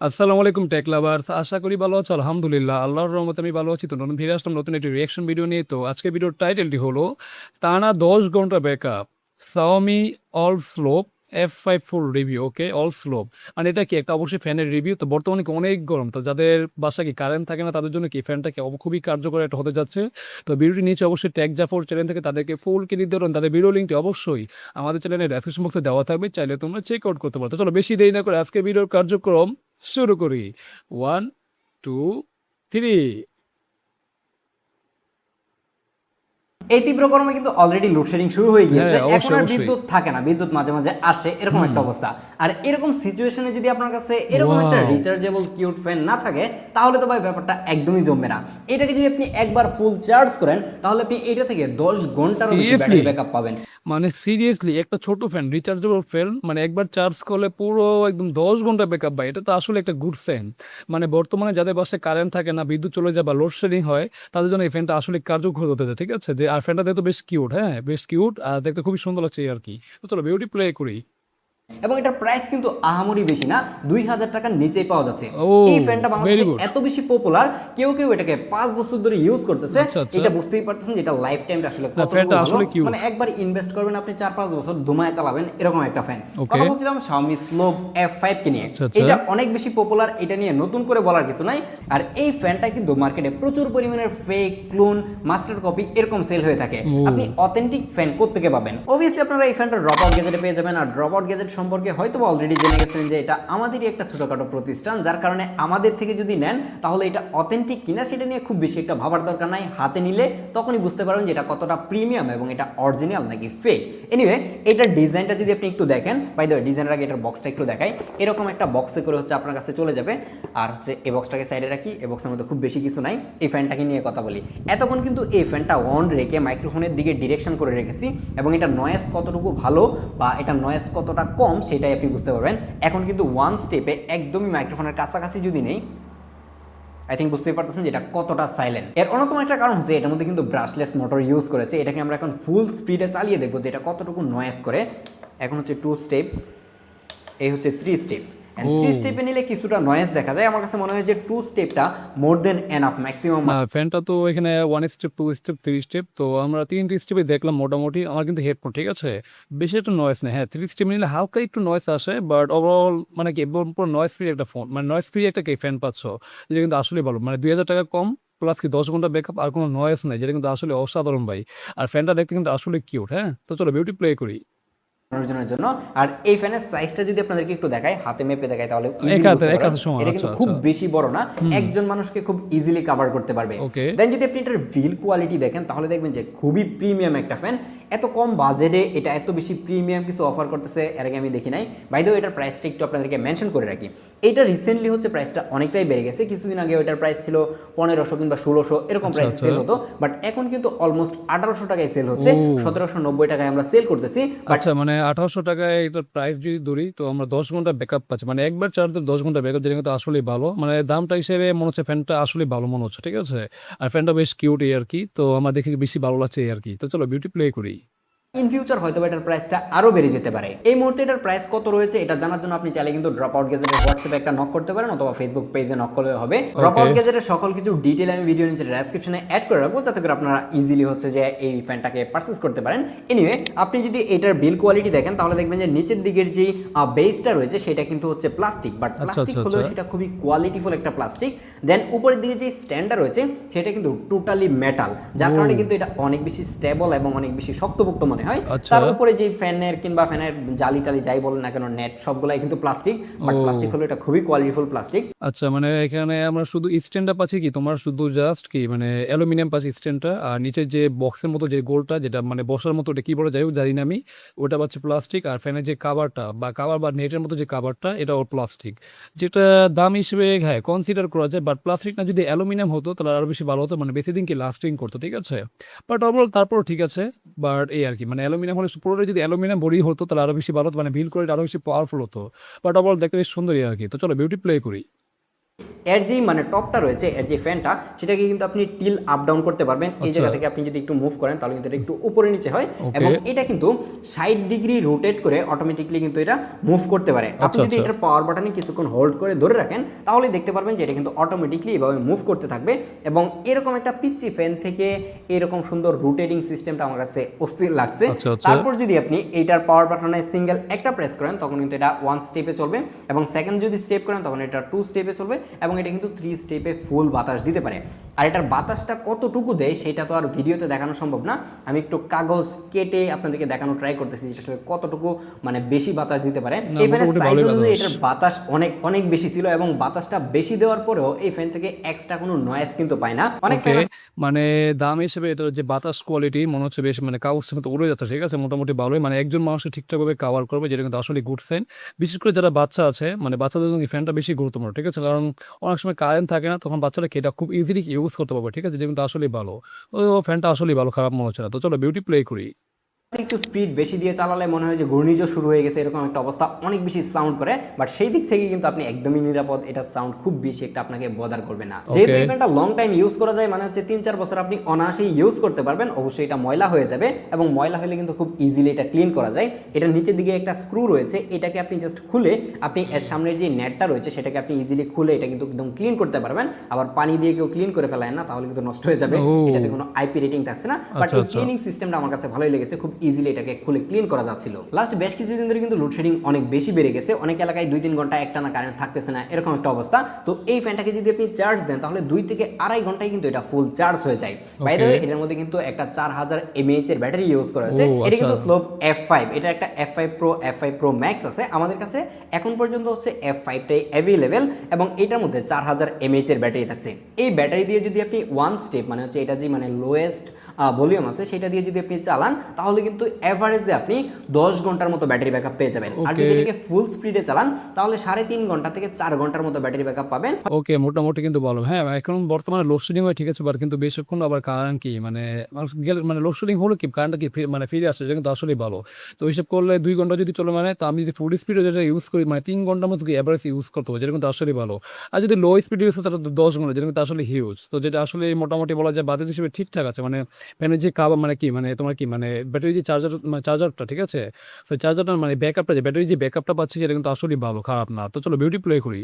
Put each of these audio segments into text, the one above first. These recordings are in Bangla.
আসসালামু আলাইকুম টেক লাভার্স। আশা করি ভালো আছো। আলহামদুলিল্লাহ। আল্লাহর রহমতে আমি ভালো আছি। তো নতুন ফিরে আসলাম নতুন একটি রিঅ্যাকশন ভিডিও নিয়ে। তো আজকের ভিডিওর টাইটেলটি হলো টানা ১০ ঘন্টা backup. Xiaomi All Slow F5 full review. Okay, all slow. আর এটা কি একটা অবশ্যই ফ্যানের রিভিউ। তো বর্তমানে কি অনেক গরম। তো যাদের বাসায় কি কারেন্ট থাকে না তাদের জন্য কি ফ্যানটা কি খুবই কার্যকর একটা হতে যাচ্ছে। তো ভিডিওটি নিচে অবশ্যই টেক জাফর চ্যানেল থেকে তাদেরকে ফুল কিনে ধরুন। তাদের ভিডিও লিঙ্কটি অবশ্যই আমাদের চ্যানেলের ডেসক্রিপশন বক্সে দেওয়া থাকবে। চাইলে তোমরা চেক আউট করতে পারো। তো চলো বেশি দেরি না করে আজকে ভিডিওর কার্যক্রম শুরু করি। 1, 2, 3। এই তীব্র গরমে কিন্তু অলরেডি লোডশেডিং শুরু হয়ে গিয়েছে। হ্যাঁ, এখন অবশ্যই, আর অবশ্যই। বিদ্যুৎ থাকে না, বিদ্যুৎ মাঝে মাঝে আসে, এরকম একটা হুম। অবস্থা। আর এরকম সিচুয়েশনে যদি আপনার কাছে এরকম একটা ওয়াও! রিচার্জেবল কিউট ফ্যান না থাকে, তাহলে তো ভাই ব্যাপারটা একদমই জমবে না। এটাকে যদি আপনি একবার ফুল চার্জ করেন, তাহলে আপনি এটা থেকে 10 ঘন্টারও বেশি সিরিয়াসলি? ব্যাটারি ব্যাকআপ পাবেন। মানে সিরিয়াসলি একটা ছোট ফ্যান, রিচার্জেবল ফ্যান মানে একবার চার্জ করলে পুরো একদম ১০ ঘন্টা ব্যাকআপ ভাই। এটা তো আসলে একটা গুড ফ্যান। মানে বর্তমানে যাদের বাসায় কারেন্ট থাকে না, বিদ্যুৎ চলে যায় বা লোডশেডিং হয়, তাদের জন্য এই ফ্যানটা আসলে কার্যকর হতে যায়। ঠিক আছে? যে আর ফ্যানটা দেখতে বেশ কিউট, হ্যাঁ? বেশ কিউট আর দেখতে খুবই সুন্দর লাগছে এই আরকি। তো চলো বিউটি প্লে করি। এবং এটার প্রাইস কিন্তু আহামরি বেশি না, ২,০০০ টাকার নিচেই পাওয়া যাচ্ছে। ও এই ফ্যানটা ভেরি বাংলাদেশে গুড। এত বেশি পপুলার, কেউ কেউ এটাকে ৫ বছর ধরে ইউজ করতেছে। আচ্ছা, আচ্ছা। এটা বুঝতেই পারতেছেন যে এটা লাইফ টাইমটা আসলে না কতটুকু ফ্যানটা ভালো। আসলে কিউট। মানে একবার ইনভেস্ট করবেন আপনি ৪-৫ বছর ধুমায় চালাবেন, এরকম একটা ফ্যান। ওকে। কথা বলছিলাম Xiaomi Slope F5 কে নিয়ে। আচ্ছা, আচ্ছা। এটা অনেক বেশি পপুলার, এটা নিয়ে নতুন করে বলার কিছু নাই। আর এই ফ্যানটা কিন্তু মার্কেটে প্রচুর পরিমাণের ফেক, ক্লোন, মাস্টার কপি এরকম সেল হয়ে থাকে। আপনি ও অথেন্টিক ফ্যান কোত্থেকে পাবেন? অবভিয়াসলি আপনারা এই ফ্যানটা ড্রপ আউট গ্যাজেটে পেয়ে যাবেন। আর ড্রপ আউট গ্যাজেট সম্পর্কে হয়তো অলরেডি জেনে গেছেন যে এটা আমাদেরই একটা ছোটখাটো প্রতিষ্ঠান, যার কারণে আমাদের থেকে যদি নেন তাহলে এটা অথেন্টিক কিনা সেটা নিয়ে খুব বেশি একটা ভাবার দরকার নাই। হাতে নিলে তখনই বুঝতে পারবেন যে এটা কতটা প্রিমিয়াম এবং এটা অরিজিনাল নাকি ফেক। এনিওয়ে, এটার ডিজাইনটা যদি আপনি একটু দেখেন, বাই দ্য ওয়ে ডিজাইনের আগে এটার বক্সটা একটু দেখাই। এরকম একটা বক্সে করে হচ্ছে আপনার কাছে চলে যাবে। আর হচ্ছে এই বক্সটাকে সাইডে রাখি, এই বক্সের মধ্যে খুব বেশি কিছু নাই। এই ফ্যানটাকে নিয়ে কথা বলি। এতক্ষণ কিন্তু এই ফ্যানটা অন রেখে মাইক্রোফোনের দিকে ডিরেকশন করে রেখেছি এবং এটা নয়েজ কতটুকু ভালো বা এটা নয়েজ কতটা কম সেটাই আপনি বুঝতে পারবেন। এখন কিন্তু ওয়ান স্টেপে একদমই মাইক্রোফোনের কাছাকাছি যদি নেই, আই থিঙ্ক বুঝতেই পারতেছেন যে এটা কতটা সাইলেন্ট। এর অন্যতম একটা কারণ হচ্ছে এটার মধ্যে কিন্তু ব্রাশলেস মোটর ইউজ করেছে। এটাকে আমরা এখন ফুল স্পিডে চালিয়ে দেখবো যে এটা কতটুকু নয়েজ করে। এখন হচ্ছে 2 স্টেপ, এই হচ্ছে 3 স্টেপ। অ্যান্ড 3 ও স্টেপে নিলে কিছুটা নয়েজ দেখা যায়। আমার কাছে মনে হয় যে 2 স্টেপটা মোর দেন এনাফ ম্যাক্সিমাম। না, ফ্যানটা তো এখানে 1 স্টেপ, 2 স্টেপ, 3 স্টেপ। তো আমরা ৩ স্টেপে দেখলাম মোটামুটি। আমার কিন্তু হেডফোন ঠিক আছে? বেশি একটা নয়েজ নেই। হ্যাঁ, 3 স্টেপ নিলে হালকা একটু নয়েজ আসে। বাট ওভারঅল মানে কি একদম পুরো নয়েজ ফ্রি একটা ফোন। মানে নয়েজ ফ্রি একটা কি ফ্যান পাচ্ছ। যেটা কিন্তু আসলেই ভালো। মানে ৳২,০০০ কম প্লাস কি ১০ ঘন্টা ব্যাকআপ আর কোনো নয়েজ নাই। যেটা কিন্তু আসলে অসাধারণ ভাই। আর ফ্যানটা দেখতে কিন্তু আসলে কিউট, হ্যাঁ? তো চলো বিউটি প্লে করি। মানুষজনের জন্য। আর এই ফ্যানের সাইজটা যদি আপনাদেরকে একটু দেখাই, হাতে মেপে দেখাই, তাহলে এক ইজিলি হাতে বুঝতে এক পারবেন। হাতে সমান। এটা আচ্ছা, কিন্তু খুব আচ্ছা। বেশি বড় না, হুম, একজন মানুষকে খুব ইজিলি কভার করতে পারবে। ওকে। দেন যদি আপনি এটার বিল্ড কোয়ালিটি দেখেন তাহলে দেখবেন যে খুবই প্রিমিয়াম একটা ফ্যান। এত কম বাজেটে এটা এত বেশি প্রিমিয়াম কিছু অফার করতেছে এর আগে আমি দেখি নাই। বাই দ্য ওয়ে এটার প্রাইসটা একটু আপনাদেরকে মেনশন করে রাখি। এটা রিসেন্টলি হচ্ছে প্রাইসটা অনেকটাই বেড়ে গেছে। কিছুদিন আগে ওইটার প্রাইস ছিল ১৫০০ কিংবা ১৬০০ এরকম আচ্ছা, প্রাইসে আচ্ছা। সেল হতো। বাট এখন কিন্তু অলমোস্ট ১৮০০ টাকায় সেল হচ্ছে। ও ১৭৯০ টাকায় আমরা সেল করতেছি। বাট আচ্ছা মানে ৳১৮০০ এটার প্রাইস যদি ধরি তো আমরা ১০ ঘন্টা ব্যাকআপ পাচ্ছি। মানে একবার চার্জে ১০ ঘন্টা ব্যাকআপ যেটা কিন্তু আসলেই ভালো। মানে দামটা হিসেবে মনে হচ্ছে ফ্যানটা আসলেই ভালো মনে হচ্ছে। ঠিক আছে? আর ফ্যানটা বেশ কিউট এই আরকি। তো আমার দেখে বেশি ভালো লাগছে এই আরকি। তো চলো বিউটি প্লে করি। ইন ফিউচার হয়তো এটার প্রাইসটা আরও বেড়ে যেতে পারে। এই মুহূর্তে এটার প্রাইস কত রয়েছে এটা জানার জন্য আপনি চাইলে কিন্তু ড্রপ আউট গ্যাজেটের হোয়াটসঅ্যাপে একটা নক করতে পারেন অথবা ফেসবুক পেজে নক করলে হবে। ড্রপ ওকে। আউট গ্যাজেটের সকল কিছু ডিটেল আমি ভিডিও নিচে ডেসক্রিপশনে অ্যাড করে রাখবো, যাতে করে আপনারা ইজিলি হচ্ছে যে এই ফ্যানটাকে পারচেস করতে পারেন। এনিওয়ে, আপনি যদি এটার বিল কোয়ালিটি দেখেন তাহলে দেখবেন যে নিচের দিকের যে বেসটা রয়েছে সেটা কিন্তু হচ্ছে প্লাস্টিক, বাট আচ্ছা, প্লাস্টিক আচ্ছা, হলেও আচ্ছা। সেটা খুবই কোয়ালিটিফুল একটা প্লাস্টিক। দেন উপরের দিকে যে স্ট্যান্ডটা রয়েছে সেটা কিন্তু টোটালি মেটাল, যার কারণে ও কিন্তু এটা অনেক বেশি স্টেবল এবং অনেক বেশি শক্তপোক্ত মনে হয়। আচ্ছা। তার উপরে যে ফ্যানের কিংবা ফ্যানের জালি টালি যাই বলেন না কেন, নেট সবগুলাই কিন্তু প্লাস্টিক। বাট প্লাস্টিক ও হলো এটা খুবই কোয়ালিটিফুল প্লাস্টিক। আচ্ছা মানে এখানে আমরা শুধু স্ট্যান্ডটা পাচ্ছি কি তোমার শুধু জাস্ট কি মানে অ্যালুমিনিয়াম পাচ্ছি স্ট্যান্ডটা। আর নিচের যে বক্সের মতো যে গোলটা যেটা মানে বসার মতো ওটা কি বলে যাই হোক জানি না আমি। ওটা পাচ্ছি প্লাস্টিক। আর ফ্যানের যে কাভারটা বা কাভার বা নেটের মতো যে কাভারটা এটাও প্লাস্টিক। যেটা দাম হিসেবে হ্যাঁ কনসিডার করা যায়। বাট প্লাস্টিক না যদি অ্যালুমিনিয়াম হতো তাহলে আরো বেশি ভালো হতো। মানে বেশি দিন কি লাস্টিং করতো। ঠিক আছে? বাট ওভারঅল তারপরও ঠিক আছে। বাট এই আরকি মানে অ্যালুমিনিয়াম হলে পুরোটাই যদি অ্যালুমিনিয়াম বডি হতো তাহলে আরো বেশি ভালো হতো। মানে বিল্ড কোয়ালিটি আরো বেশি পাওয়ারফুল হতো। বাট ওভারঅল দেখতে বেশ সুন্দরই আরকি। তো চলো বিউটি প্লে করি। এর যেই মানে টপটা রয়েছে, এর যে ফ্যানটা, সেটাকে কিন্তু আপনি টিল আপ ডাউন করতে পারবেন। এই আচ্ছা। জায়গা থেকে আপনি যদি একটু মুভ করেন তাহলে কিন্তু এটা একটু উপরে নিচে হয়, ওকে। এবং এটা কিন্তু 60 ডিগ্রি রোটেট করে অটোমেটিকলি কিন্তু এটা মুভ করতে পারে। আপনি আচ্ছা, যদি আচ্ছা। এটার পাওয়ার বাটনে কিছুক্ষণ হোল্ড করে ধরে রাখেন তাহলে দেখতে পারবেন যে এটা কিন্তু অটোমেটিকলি এভাবে মুভ করতে থাকবে। এবং এরকম একটা পিচ্চি ফ্যান থেকে এরকম সুন্দর রোটেটিং সিস্টেমটা আমার কাছে অস্থির লাগছে। আচ্ছা, আচ্ছা। তারপর যদি আপনি এইটার পাওয়ার বাটনে সিঙ্গেল একটা প্রেস করেন তখন কিন্তু এটা 1 স্টেপে চলবে, এবং সেকেন্ড যদি স্টেপ করেন তখন এটা 2 স্টেপে চলবে, এবং এটা কিন্তু 3 স্টেপে ফুল বাতাস দিতে পারে। আর এটার বাতাসটা কতটুকু দেয় সেটা তো আর ভিডিওতে দেখানো সম্ভব না। আমি একটু কাগজ কেটে আপনাদেরকে দেখানো ট্রাই করতেছি যে আসলে কতটুকু মানে বেশি বাতাস দিতে পারে। না, এই ফ্যানের মোটামুটি সাইজ ভালোই অনুযায়ী বাতাস। এটার বাতাস অনেক অনেক বেশি ছিল, এবং বাতাসটা বেশি দেওয়ার পরেও এই ফ্যান থেকে এক্সট্রা কোনো নয়েজ কিন্তু পায় না। অনেক ওকে। ফ্যান মানে দাম হিসেবে এটার যে বাতাস কোয়ালিটি মনে হচ্ছে বেশ মানে কাগজের মতো উড়ে যাচ্ছে, ঠিক আছে? মোটামুটি ভালোই। মানে একজন মানুষকে ঠিকঠাকভাবে কভার করবে, যেটা কিন্তু আসলেই গুড সাইন। বিশেষ করে যারা বাচ্চা আছে, মানে বাচ্চাদের জন্য এই ফ্যানটা বেশি গুরুত্বপূর্ণ, ঠিক আছে? কারণ অনেক সময় কারেন্ট থাকে না, তখন বাচ্চারা কি এটা খুব ইজিলি ইউজ করতে পারবে, ঠিক আছে? যেটা কিন্তু আসলেই ভালো। তো ফ্যানটা আসলেই ভালো, খারাপ মনে হচ্ছে না। তো চলো বিউটি প্লে করি। একটু স্পিড বেশি দিয়ে চালালে মনে হয় যে ঘূর্ণিঝড় শুরু হয়ে গেছে এরকম একটা অবস্থা, অনেক বেশি সাউন্ড করে। বাট সেই দিক থেকে কিন্তু আপনি একদমই নিরাপদ, এটা সাউন্ড খুব বেশি একটা আপনাকে বদার করবে না। যেহেতু ওকে। এই ফ্যানটা লং টাইম ইউজ করা যায়, মানে হচ্ছে 3-4 বছর আপনি অনায়াসেই ইউজ করতে পারবেন। অবশ্যই এটা ময়লা হয়ে যাবে, এবং ময়লা হলে কিন্তু খুব ইজিলি এটা ক্লিন করা যায়। এটার নিচের দিকে একটা স্ক্রু রয়েছে, এটাকে আপনি জাস্ট খুলে আপনি এর সামনের যে নেটটা রয়েছে সেটাকে আপনি ইজিলি খুলে এটা কিন্তু একদম ক্লিন করতে পারবেন। আবার পানি দিয়ে কেউ ক্লিন করে ফেলায় না, তাহলে কিন্তু নষ্ট হয়ে যাবে। ও! এটাতে কোনো আইপি রেটিং থাকছে না। বাট আচ্ছা, এই আচ্ছা। ক্লিনিং সিস্টেমটা আমার কাছে ভালোই লেগেছে, খুব ইজিলি এটাকে খুলে ক্লিন করা যাচ্ছিল। লাস্ট বেশ কিছুদিন ধরে কিন্তু লোডশেডিং অনেক বেশি বেড়ে গেছে, অনেক এলাকায় 2-3 ঘন্টা একটানা কারেন্ট থাকতেছে না, এরকম একটা অবস্থা। তো এই ফ্যানটাকে যদি আপনি চার্জ দেন তাহলে 2 থেকে আড়াই ঘন্টায় কিন্তু এটা ফুল চার্জ হয়ে যায়। বাই দ্য ওয়ে, এটার মধ্যে কিন্তু একটা 4000 mAh এর ব্যাটারি ইউজ করা হয়েছে। ও এটা আচ্ছা। কিন্তু স্লোপ F5, এটা একটা F5 Pro, F5 Pro Max আছে আমাদের কাছে। এখন পর্যন্ত হচ্ছে F5 টাই অ্যাভেলেবেল, এবং এটার মধ্যে 4000 mAh এর ব্যাটারি থাকছে। এই ব্যাটারি দিয়ে যদি আপনি 1 স্টেপ, মানে হচ্ছে এটা যে মানে লোয়েস্ট ভলিউম আছে সেটা দিয়ে যদি আপনি চালান তাহলে কিন্তু এভারেজে আপনি 10 ঘন্টার মতো ব্যাটারি ব্যাকআপ পেয়ে যাবেন। আর ওকে। যদি এটাকে ফুল স্পিডে চালান তাহলে 3.5 ঘন্টা থেকে 4 ঘন্টার মতো ব্যাটারি ব্যাকআপ পাবেন। ওকে, মোটামুটি কিন্তু ভালো। হ্যাঁ, এখন বর্তমানে লোডশেডিং হয়, ঠিক আছে? বাট কিন্তু বেশিক্ষণ আবার কারেন্ট কি মানে মানুষ গেলে মানে লোডশেডিং হলে কি কারেন্টটা কি মানে ফিরে আসছে, এটা কিন্তু আসলেই ভালো। তো হিসাব করলে 2 ঘন্টা যদি চলে, মানে তো আমি যদি ফুল স্পিডে যেটা ইউজ করি মানে 3 ঘন্টার মতো কি এভারেজ ইউজ করতে হবে, যেটা কিন্তু আসলেই ভালো। আর যদি লো স্পিড ইউজ করি তাহলে তো 10 ঘন্টা, যেটা কিন্তু আসলে হিউজ। তো যেটা আসলে মোটামুটি বলা যায় বাজেট হিসেবে ঠিকঠাক আছে। মানে ফ্যানের যে মানে কি মানে তোমার কি মানে ব্যাটারি যে চার্জারটা, ঠিক আছে? সো চার্জারটা মানে ব্যাকআপটা যে ব্যাটারির যে ব্যাকআপটা পাচ্ছি সেটা কিন্তু আসলেই ভালো, খারাপ না। তো চলো বিউটি প্লে করি।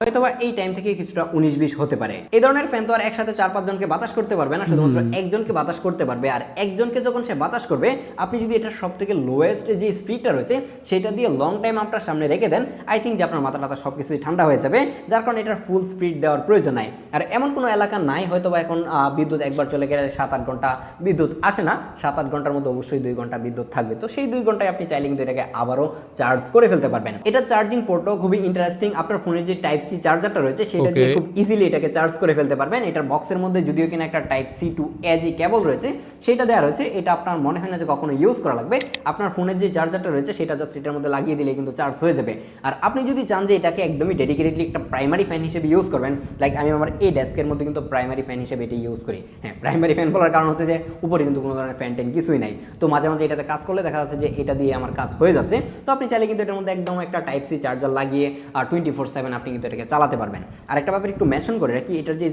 হয়তোবা এই টাইম থেকে কিছুটা 19-20 হতে পারে। এই ধরনের ফ্যান তো আর একসাথে 4-5 জনকে বাতাস করতে পারবে না, শুধুমাত্র একজনকে বাতাস করতে পারবে। আর একজনকে যখন সে বাতাস করবে, আপনি যদি এটার সব থেকে লোয়েস্ট যে স্পিডটা রয়েছে সেটা দিয়ে লং টাইম আপনার সামনে রেখে দেন, আই থিঙ্ক যে আপনার মাথা টাথা সব কিছুই ঠান্ডা হয়ে যাবে, যার কারণে এটার ফুল স্পিড দেওয়ার প্রয়োজন নাই। আর এমন কোনো এলাকা নাই হয়তোবা এখন বিদ্যুৎ একবার চলে গেলে 7-8 ঘন্টা বিদ্যুৎ আসে না। 7-8 ঘন্টার মধ্যে অবশ্যই 2 ঘন্টা বিদ্যুৎ থাকবে। তো সেই 2 ঘন্টায় আপনি চাইলে কিন্তু এটাকে আবারও চার্জ করে ফেলতে পারবেন। এটা চার্জিং পোর্টও খুবই ইন্টারেস্টিং। আপনার ফোনের যে টাইপ সি চার্জারটা রয়েছে সেটা দিয়ে ওকে। খুব ইজিলি এটাকে চার্জ করে ফেলতে পারবেন। এটার বক্সের মধ্যে যদিও কিনা একটা টাইপ সি টু এজি কেবল রয়েছে সেটা দেওয়া রয়েছে, এটা আপনার মনে হয় না যে কখনো ইউজ করা লাগবে। আপনার ফোনের যে চার্জারটা রয়েছে সেটা জাস্ট এটার মধ্যে লাগিয়ে দিলে কিন্তু চার্জ হয়ে যাবে। আর আপনি যদি চান যে এটাকে একদমই ডেডিকেটেডলি একটা প্রাইমারি ফ্যান হিসেবে ইউজ করবেন, লাইক আমি আমার এই ডেস্কের মধ্যে কিন্তু প্রাইমারি ফ্যান হিসেবে এটি ইউজ করি। হ্যাঁ, প্রাইমারি ফ্যান বলার কারণ হচ্ছে যে উপরে কিন্তু কোনো ধরনের ফ্যান টেন কিছুই নাই। তো মাঝে মাঝে এটাতে কাজ করলে দেখা যাচ্ছে যে এটা দিয়ে আমার কাজ হয়ে যাচ্ছে। তো আপনি চাইলে কিন্তু এটার মধ্যে একদম একটা টাইপ সি চার্জার লাগিয়ে 24/7 আপনি কিন্তু এটাকে চালাতে পারবেন। আরেকটা ব্যাপার একটু মেনশন করে রাখি, এটার যে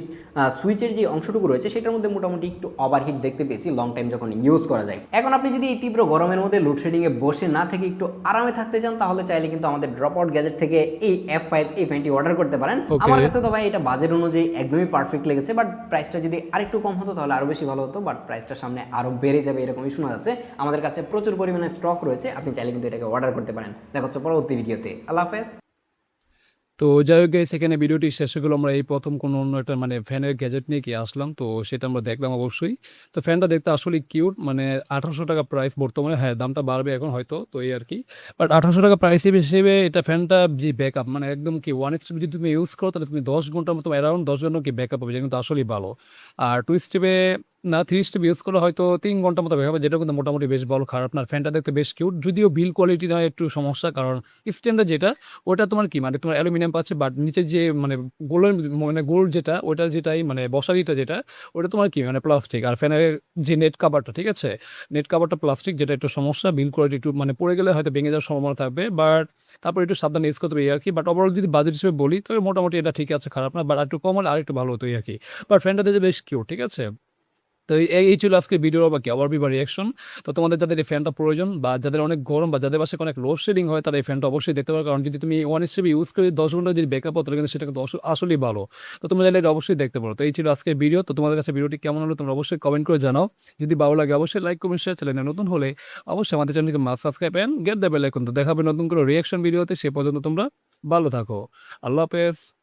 সুইচের যে অংশটুকু রয়েছে সেটার মধ্যে মোটামুটি একটু ওভারহিট দেখতে পেয়েছি লং টাইম যখন ইউজ করা যায়। এখন আপনি যদি এই তীব্র গরমের মধ্যে লোডশেডিংয়ে বসে না থেকে একটু আরামে থাকতে চান তাহলে চাইলে কিন্তু আমাদের ড্রপআউট গ্যাজেট থেকে এই F5 এই ফ্যানটি অর্ডার করতে পারেন। ওকে। আমার কাছে তো ভাই এটা বাজেট অনুযায়ী একদমই পারফেক্ট লেগেছে, বাট প্রাইসটা যদি আরেকটু কম হতো তাহলে আরও বেশি ভালো হতো। বাট প্রাইসটা সামনে আরও বেড়ে যাবে এরকমই শোনা যাচ্ছে। আমাদের কাছে প্রচুর পরিমাণে স্টক রয়েছে, আপনি চাইলে কিন্তু এটাকে অর্ডার করতে পারেন। দেখা হচ্ছে পরবর্তী ভিডিওতে। আল্লাহ হাফেজ। তো যাই হোক গাইস, এখানে ভিডিওটি শেষ হলো। আমরা এই প্রথম কোনো অন্য একটা মানে ফ্যানের গ্যাজেট নিয়ে কি আসলাম, তো সেটা আমরা দেখলাম অবশ্যই। তো ফ্যানটা দেখতে আসলে কিউট, মানে 1800 টাকা প্রাইস বর্তমানে। হ্যাঁ, দামটা বাড়বে এখন হয়তো, তো এই আর কি। বাট 1800 টাকা প্রাইস হিসেবে এটা ফ্যানটা যে ব্যাকআপ মানে একদম কি 1 স্টেপ যদি তুমি ইউজ করো তাহলে তুমি 10 ঘন্টার মতো অ্যারাউন্ড 10 ঘন্টা কি ব্যাকআপ হবে, যেটা কিন্তু আসলেই ভালো। আর 2 স্টেপে না 3 স্টেপ ইউজ করা হয়তো 3 ঘন্টার মতো বের হবে, যেটা কিন্তু মোটামুটি বেশ ভালো, খারাপ না। ফ্যানটা দেখতে বেশ কিউট। যদিও বিল্ড কোয়ালিটি না একটু সমস্যা, কারণ স্ট্যান্ডার্ড যেটা ওটা তোমার কি মানে তোমার অ্যালুমিনিয়াম পাচ্ছে, বাট নিচের যে মানে গোলের মানে গোল যেটা ওটার যেটাই মানে বসারিটা যেটা ওটা তোমার কি মানে প্লাস্টিক। আর ফ্যানের যে নেট কাভারটা, ঠিক আছে? নেট কাভারটা প্লাস্টিক, যেটা একটু সমস্যা। বিল্ড কোয়ালিটি একটু মানে পড়ে গেলে হয়তো ভেঙে যাওয়ার সম্ভাবনা থাকবে, বাট তারপর একটু সাবধানে ইউজ করতে হবে এই আরকি। বাট ওভারঅল যদি বাজেট হিসেবে বলি তবে মোটামুটি এটা ঠিক আছে, খারাপ না। বাট আরেকটু কম হলে আরেকটু ভালো হতো এই আরকি। বাট ফ্যানটা দেখতে বেশ কিউট, ঠিক আছে? তো এই ছিল আজকের ভিডিওর বা কি ওভারভিউ বা রিঅ্যাকশন। তো তোমাদের যাদের এই ফ্যানটা প্রয়োজন বা যাদের অনেক গরম বা যাদের বাসায় অনেক লোডশেডিং হয়, তারা এই ফ্যানটা অবশ্যই দেখতে পারো। কারণ যদি তুমি 1 হিসেবে ইউজ করে 10 ঘন্টা যদি ব্যাকআপ পাও, তাহলে কিন্তু সেটা কিন্তু আসলেই ভালো। তো তোমরা চাইলে এটা অবশ্যই দেখতে পারো। তো এই ছিল আজকের ভিডিও। তো তোমাদের কাছে ভিডিওটি কেমন হলো তোমরা অবশ্যই কমেন্ট করে জানাও। যদি ভালো লাগে অবশ্যই লাইক, কমেন্ট, শেয়ার। চ্যানেলে নতুন হলে অবশ্যই আমাদের চ্যানেলকে subscribe and get the bell icon. তো দেখা হবে নতুন করে রিঅ্যাকশন ভিডিওতে। সে পর্যন্ত তোমরা ভালো থাকো। আল্লাহ হাফেজ।